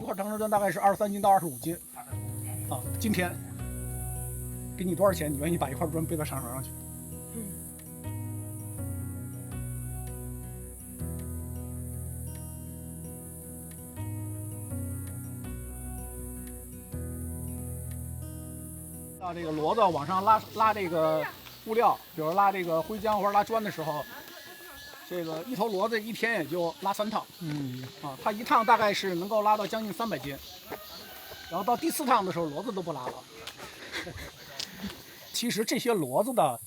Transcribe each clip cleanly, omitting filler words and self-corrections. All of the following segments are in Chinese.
一块长城砖大概是23斤到25斤，啊，今天给你多少钱，你愿意把一块砖背到商场上去？到这个骡子往上拉这个物料，比如拉这个灰浆或者拉砖的时候，这个一头骡子一天也就拉3趟，它一趟大概是能够拉到将近300斤，然后到第4趟的时候，骡子都不拉了。其实这些骡子的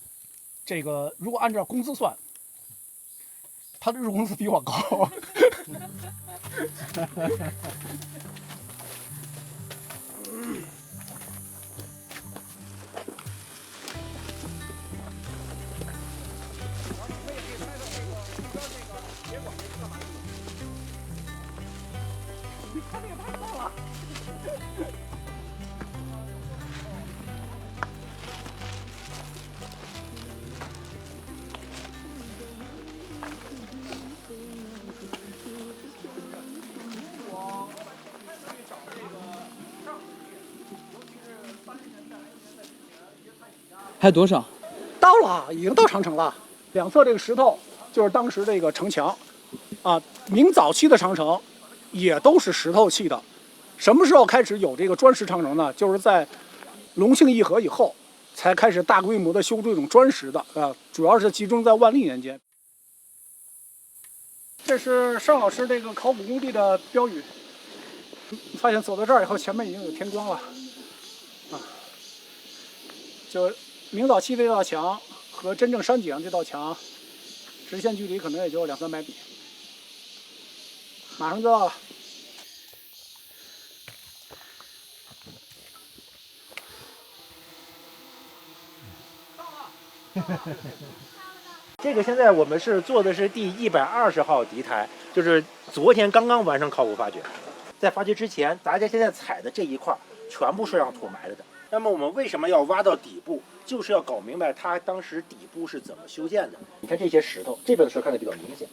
这个，如果按照工资算，他的日工资比我高。他这个太高了。还有多少？到了，已经到长城了。两侧这个石头就是当时这个城墙，啊，明早期的长城也都是石头砌的。什么时候开始有这个砖石长城呢？就是在隆庆议和以后，才开始大规模的修这种砖石的啊，主要是集中在万历年间。这是尚老师这个考古工地的标语。发现走到这儿以后，前面已经有天光了，啊，就明早期这道墙和真正山顶上这道墙，直线距离可能也就200-300米，马上就到了。这个现在我们是做的是第120号敌台，就是昨天刚刚完成考古发掘。在发掘之前，大家现在踩的这一块全部是让土埋了的。那么我们为什么要挖到底部？就是要搞明白它当时底部是怎么修建的。你看这些石头，这边的石头看得比较明显。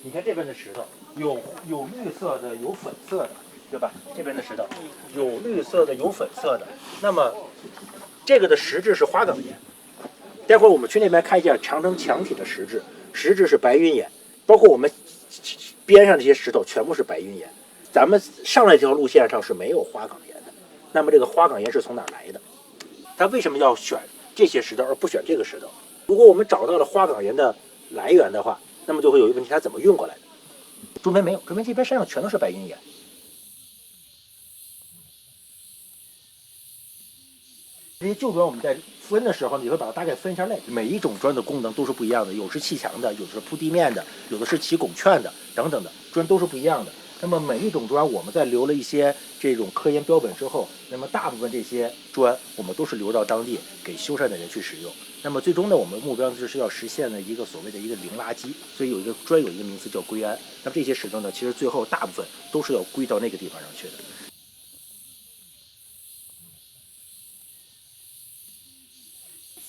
你看这边的石头，有绿色的，有粉色的，对吧？这边的石头有绿色的，有粉色的。那么这个的石质是花岗岩。待会儿我们去那边看一下长城墙体的石质，石质是白云岩，包括我们边上这些石头全部是白云岩。咱们上来这条路线上是没有花岗岩的，那么这个花岗岩是从哪儿来的？它为什么要选这些石头而不选这个石头？如果我们找到了花岗岩的来源的话，那么就会有一个问题，它怎么运过来的？中间没有，中间这边山上全都是白云岩。这些旧砖我们在分的时候，你会把它大概分一下类，每一种砖的功能都是不一样的，有是砌墙的，有的是铺地面的，有的是起拱券的，等等的砖都是不一样的。那么每一种砖，我们在留了一些这种科研标本之后，那么大部分这些砖我们都是留到当地给修缮的人去使用。那么最终呢，我们目标就是要实现的一个所谓的一个零垃圾，所以有一个砖有一个名词叫归安。那么这些石头呢，其实最后大部分都是要归到那个地方上去的。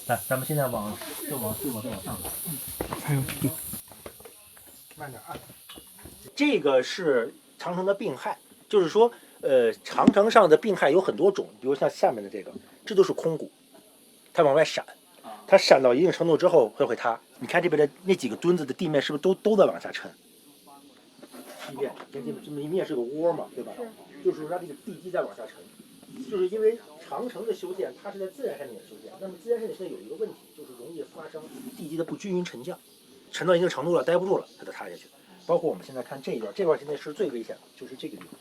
来，咱们现在往上。还有慢点啊。这个是长城的病害，就是说，长城上的病害有很多种，比如像下面的这个，这都是空骨，它往外闪，它闪到一定程度之后会塌。你看这边的那几个墩子的地面是不是都在往下沉？地面，这一面是个窝嘛，对吧？就是让这个地基在往下沉。就是因为长城的修建，它是在自然山里面修建，那么自然山里现在有一个问题，就是容易发生地基的不均匀沉降，沉到一定程度了，待不住了，它就塌下去。包括我们现在看这一段，这块现在是最危险的，就是这个地方。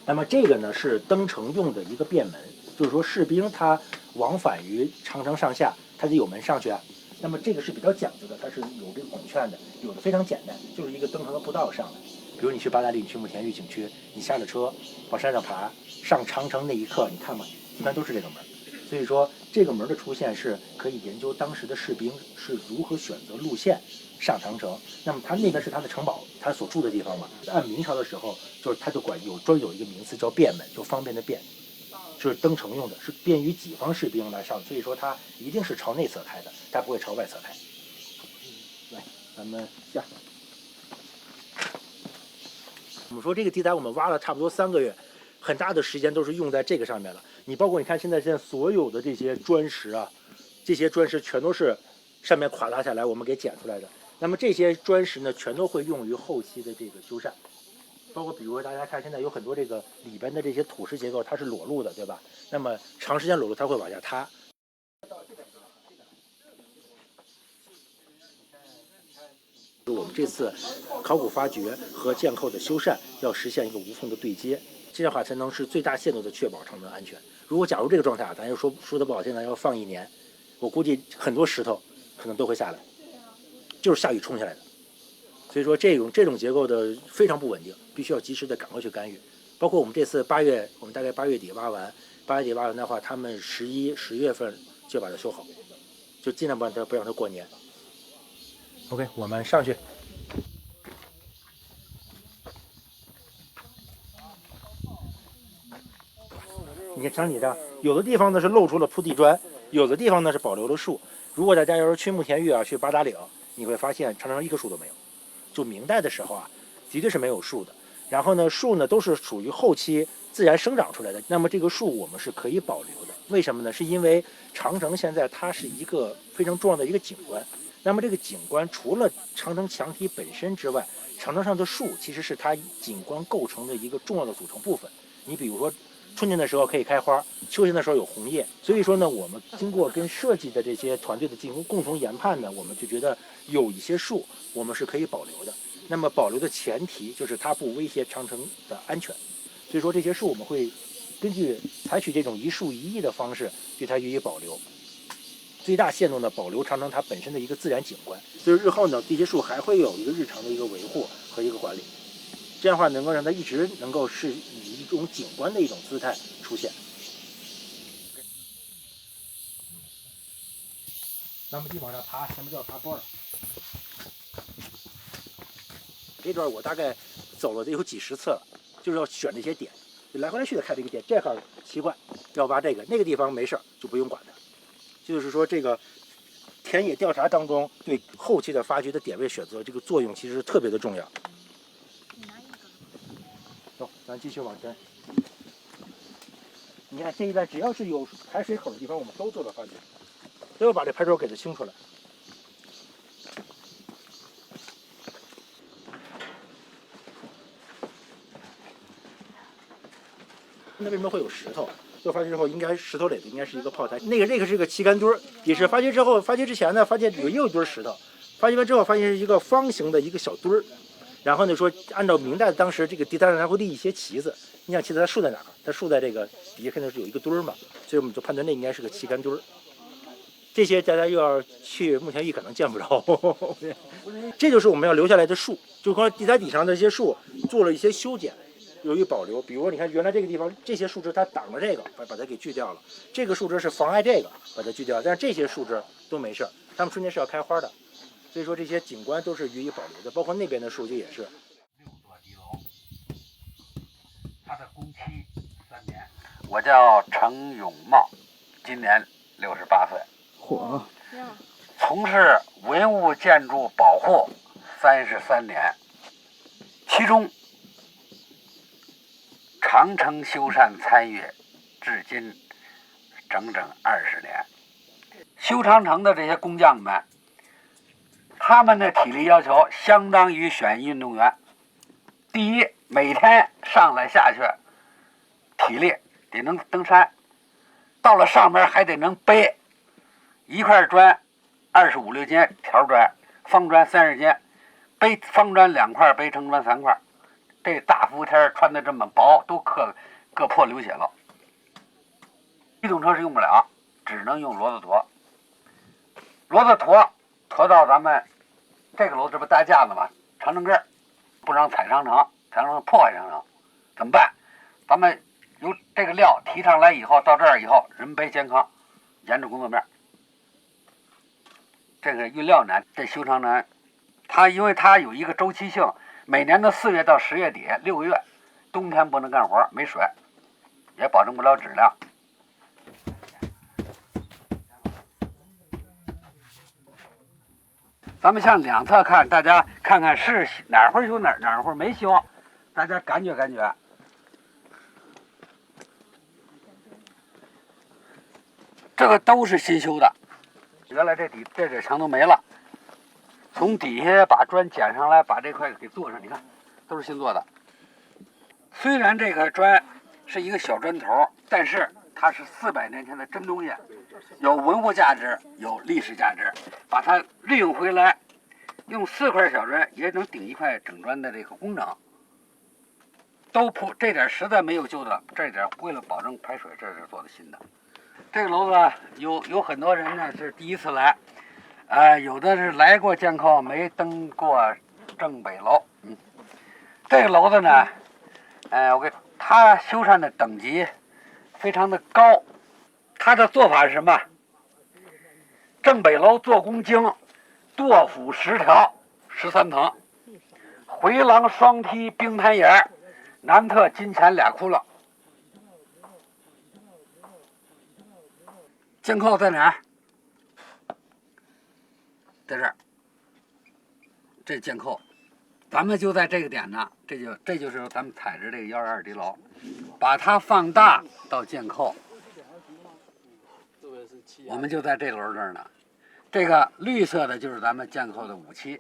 那么这个呢是登城用的一个便门，就是说士兵他往返于长城上下，他得有门上去啊。那么这个是比较讲究的，它是有这个拱券的，有的非常简单，就是一个登城的步道上来。比如你去八达岭，你去慕田峪景区，你下了车往山上爬，上长城那一刻，你看嘛，一般都是这个门。所以说这个门的出现是可以研究当时的士兵是如何选择路线上长城。那么他那边是他的城堡，他所住的地方嘛。按明朝的时候，就是他就管专有一个名词叫便门，就方便的便，就是登城用的，是便于己方士兵来上。所以说他一定是朝内侧开的，他不会朝外侧开。来，咱们下。我们说这个地台我们挖了差不多3个月，很大的时间都是用在这个上面了。你包括你看现在所有的这些砖石啊，这些砖石全都是上面垮塌下来我们给捡出来的。那么这些砖石呢，全都会用于后期的这个修缮。包括比如说大家看现在有很多这个里边的这些土石结构，它是裸露的，对吧？那么长时间裸露，它会往下塌。我们这次考古发掘和建扣的修缮要实现一个无缝的对接，这样的话才能是最大限度的确保长城安全。如果假如这个状态啊，咱就说的不好听，咱要放1年，我估计很多石头可能都会下来，就是下雨冲下来的。所以说这种结构的非常不稳定，必须要及时的赶快去干预。包括我们这次8月，我们大概8月底挖完的话，他们10月份就把它修好，就尽量不让它过年。OK， 我们上去。你看城里这有的地方呢是露出了铺地砖，有的地方呢是保留了树。如果大家要是去慕田峪啊，去八达岭，你会发现长城一棵树都没有。就明代的时候啊，绝对是没有树的。然后呢，树呢都是属于后期自然生长出来的。那么这个树我们是可以保留的，为什么呢？是因为长城现在它是一个非常重要的一个景观。那么这个景观除了长城墙体本身之外，长城上的树其实是它景观构成的一个重要的组成部分。你比如说，春天的时候可以开花，秋天的时候有红叶。所以说呢，我们经过跟设计的这些团队的进行共同研判呢，我们就觉得有一些树我们是可以保留的。那么保留的前提就是它不威胁长城的安全。所以说这些树我们会根据采取这种一树一议的方式对它予以保留。最大限度的保留长城它本身的一个自然景观，所以日后呢，这些树还会有一个日常的一个维护和一个管理，这样的话能够让它一直能够是以一种景观的一种姿态出现。咱们就往上爬，咱们就要爬坡了。这段我大概走了得有几10次了，就是要选这些点，就来回来去的看这个点，这块奇怪要挖这个，那个地方没事就不用管它。就是说，这个田野调查当中对后期的发掘的点位选择这个作用其实特别的重要。走，咱继续往前。你看这一带只要是有排水口的地方，我们都做了发掘，都要把这排水口给它清出来。那为什么会有石头？做发掘之后，应该石头垒的应该是一个炮台，那个是个旗杆墩儿，也是发掘之前呢，发现又有一堆石头，发掘完之后发现是一个方形的一个小墩儿，然后呢说按照明代当时这个地台上还会立一些旗子，你想旗子它竖在哪儿？它竖在这个底下肯定是有一个墩儿嘛，所以我们就判断那应该是个旗杆墩儿。这些大家又要去慕田峪可能见不着，这就是我们要留下来的树，就光地台底上的这些树做了一些修剪。由于保留，比如说你看原来这个地方这些树枝它挡了这个，把它给锯掉了，这个树枝是妨碍这个，把它锯掉了，但是这些树枝都没事，它们春天是要开花的，所以说这些景观都是予以保留的，包括那边的树就也是。6座敌楼，它的工期3年。我叫程永茂，今年68岁，嚯，从事文物建筑保护33年，其中长城修缮参与至今整整20年。修长城的这些工匠们，他们的体力要求相当于选运动员。第一，每天上来下去，体力得能登山，到了上面还得能背一块砖25、6斤，条砖方砖30斤，背方砖2块，背成砖3块。这大伏天穿的这么薄，都硌破流血了。机动车是用不了，只能用骡子驮。骡子驮到咱们这个楼，这不搭架子吗？长城根儿，不让踩长城，踩长城破坏长城，怎么办？咱们由这个料提上来以后，到这儿以后，人背肩扛，沿着工作面。这个运料难，这修长城，因为它有一个周期性。每年的4月到10月底，6个月，冬天不能干活，没水，也保证不了质量。咱们向两侧看，大家看看是哪会修哪会没修，大家感觉感觉。这个都是新修的，原来这墙都没了，从底下把砖捡上来，把这块给做上，你看都是新做的。虽然这个砖是一个小砖头，但是它是400年前的真东西，有文物价值，有历史价值，把它利用回来，用4块小砖也能顶1块整砖的这个工程，都铺这点实在没有旧的，这点为了保证排水，这是做的新的。这个楼子有很多人呢是第一次来，有的是来过剑寇没登过正北楼。这个楼子呢，我给它修缮的等级非常的高，它的做法是什么？正北楼做工精，垛府10条，13层，回廊双梯冰盘檐，南侧金钱2窟窿。剑扣在哪儿？在这儿。这剑扣，咱们就在这个点呢，这就是咱们踩着这个122敌楼，把它放大到剑扣，我们就在这楼这儿呢。这个绿色的就是咱们剑扣的武器。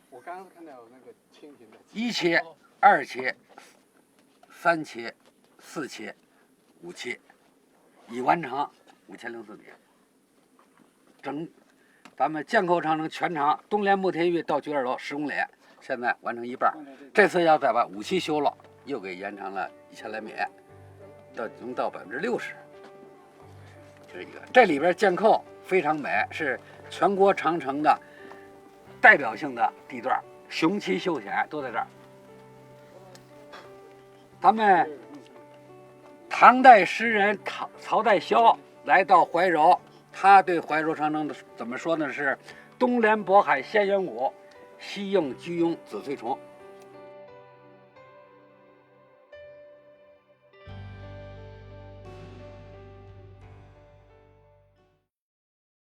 我刚刚看到有那个蜻蜓的1切、2切、3切、4切、5切，已完成5004米。咱们剑扣长城全长东连慕田峪到绝二楼10公里，现在完成一半。这次要再把5期修了，又给延长了1000来米，能到60%。这是一个，这里边剑扣非常美，是全国长城的代表性的地段，雄奇秀险都在这儿。咱们唐代诗人曹代萧来到怀柔，他对怀柔长城怎么说呢？是东连渤海鲜远古，西应居庸子翠虫。